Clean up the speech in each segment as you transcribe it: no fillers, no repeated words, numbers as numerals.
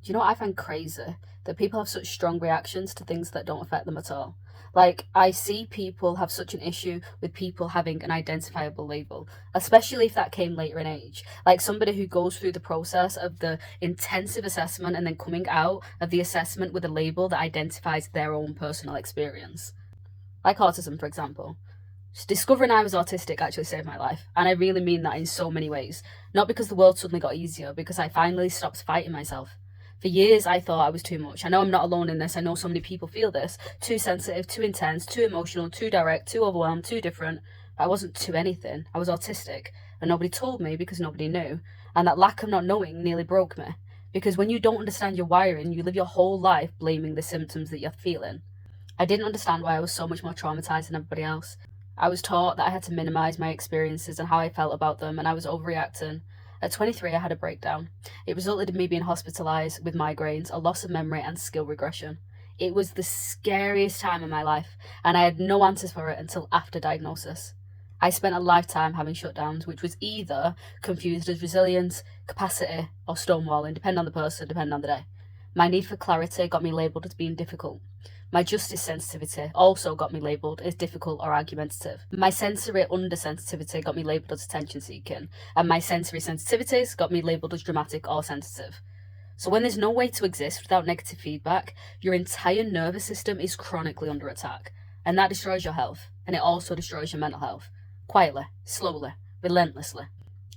Do you know what I find crazy? That people have such strong reactions to things that don't affect them at all. Like, I see people have such an issue with people having an identifiable label, especially if that came later in age. Like, somebody who goes through the process of the intensive assessment and then coming out of the assessment with a label that identifies their own personal experience. Like autism, for example. Discovering I was autistic actually saved my life, and I really mean that in so many ways. Not because the world suddenly got easier, because I finally stopped fighting myself. For years, I thought I was too much. I know I'm not alone in this. I know so many people feel this. Too sensitive, too intense, too emotional, too direct, too overwhelmed, too different. But I wasn't too anything. I was autistic, and nobody told me because nobody knew. And that lack of not knowing nearly broke me. Because when you don't understand your wiring, you live your whole life blaming the symptoms that you're feeling. I didn't understand why I was so much more traumatized than everybody else. I was taught that I had to minimize my experiences and how I felt about them, and I was overreacting. At 23, I had a breakdown. It resulted in me being hospitalized with migraines, a loss of memory, and skill regression. It was the scariest time of my life, and I had no answers for it until after diagnosis. I spent a lifetime having shutdowns, which was either confused as resilience, capacity, or stonewalling, depending on the person, depending on the day. My need for clarity got me labelled as being difficult. My justice sensitivity also got me labelled as difficult or argumentative. My sensory undersensitivity got me labelled as attention seeking, and my sensory sensitivities got me labelled as dramatic or sensitive. So when there's no way to exist without negative feedback, your entire nervous system is chronically under attack, and that destroys your health, and it also destroys your mental health. Quietly, slowly, relentlessly.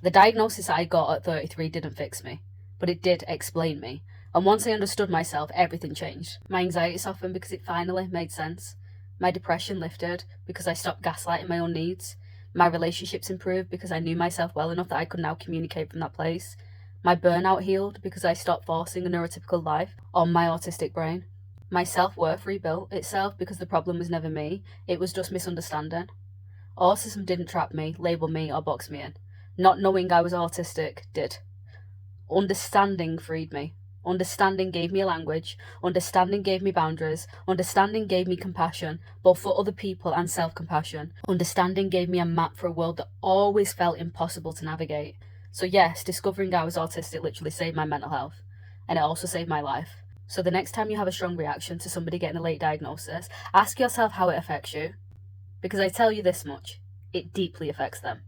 The diagnosis I got at 33 didn't fix me, but it did explain me. And once I understood myself, everything changed. My anxiety softened because it finally made sense. My depression lifted because I stopped gaslighting my own needs. My relationships improved because I knew myself well enough that I could now communicate from that place. My burnout healed because I stopped forcing a neurotypical life on my autistic brain. My self-worth rebuilt itself because the problem was never me, it was just misunderstanding. Autism didn't trap me, label me, or box me in. Not knowing I was autistic did. Understanding freed me. Understanding gave me a language. Understanding gave me boundaries. Understanding gave me compassion, both for other people and self-compassion. Understanding gave me a map for a world that always felt impossible to navigate. So yes, discovering I was autistic literally saved my mental health. And it also saved my life. So the next time you have a strong reaction to somebody getting a late diagnosis, ask yourself how it affects you. Because I tell you this much, it deeply affects them.